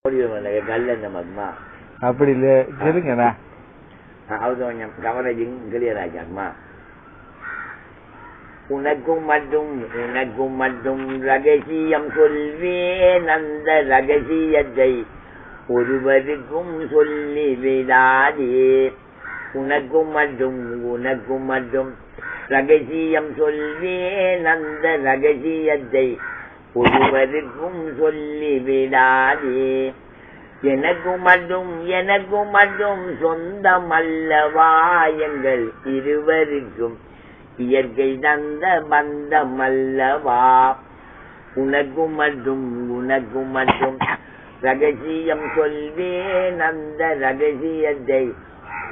கல்லந்தம்மா அப்படி இல்ல சொல்லுங்கண்ணா. அது கொஞ்சம் கவரேஜிங் கிளியர் ஆச்சாம்மா. உனக்கும் மட்டும் ரகசியம் சொல்வேன், அந்த ரகசியத்தை ஒருவருக்கும் சொல்லி விடாதே. உனக்கும் மட்டும் ரகசியம் சொல்வேன், அந்த ரகசியத்தை ஒருவருக்கும் சொல்லி விடாதே. எனக்கும் மட்டும் சொந்தம் அல்லவா எங்கள் இருவருக்கும் இயற்கை தந்த பந்தம் அல்லவா. உனக்கும் மட்டும் ரகசியம் சொல்வேன், அந்த ரகசியத்தை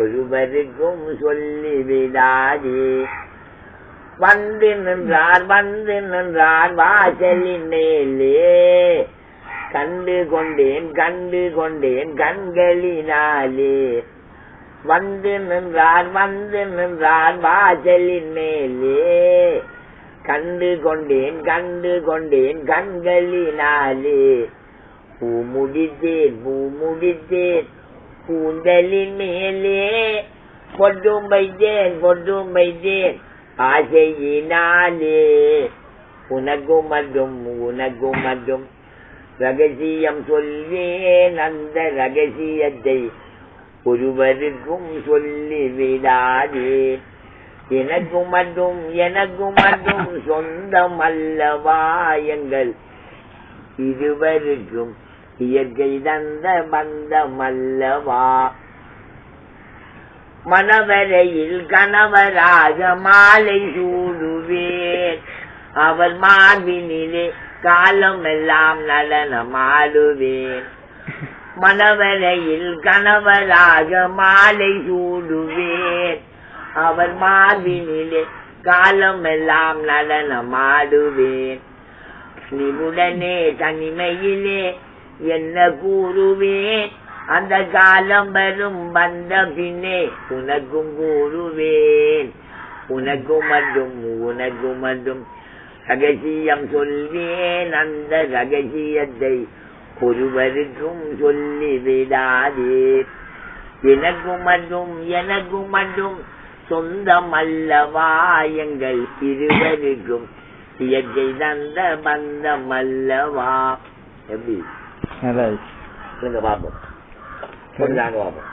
ஒருவருக்கும் சொல்லி விடாதே. வந்து நின்றார் வாசலின் மேலே, கண்டு கொண்டேன் கண்களினாலே. வந்து நின்றார் வாசலின் மேலே, கண்டு கொண்டேன் கண்களினாலே. பூ முடித்தேன் கூந்தலின் மேலே, பொட்டும் வைத்தேன் ஆசையினாலே. உனக்கும் மட்டும் ரகசியம் சொல்வேன், அந்த ரகசியத்தை ஒருவருக்கும் சொல்லி விடாதே. எனக்கும் மட்டும் சொந்தம் அல்லவா எங்கள் இருவருக்கும் இயற்கை தந்த பந்தம் அல்லவா. மணவரையில் கணவராக மாலை சூடுவேன், அவர் மார்பினிலே காலமெல்லாம் நடனமாடுவேன். மணவரையில் கணவராக மாலை சூடுவேன், அவர் மார்பினிலே காலமெல்லாம் நடனமாடுவேன். நிவுடனே தனிமையிலே என்ன கூறுவேன், அந்த காலம் வரும் வந்த பின்னே உனக்கும் கூறுவேன். உனக்கும் மட்டும் ரகசியம் சொல்வேன், அந்த ரகசியத்தை ஒருவருக்கும் சொல்லி விடாதே. எனக்கும் மட்டும் சொந்தம் அல்லவா எங்கள் இருவருக்கும் இயற்கை தந்த பந்தம் அல்லவா. எப்படி பாப்போம், கொஞ்சம் பாப்போம்.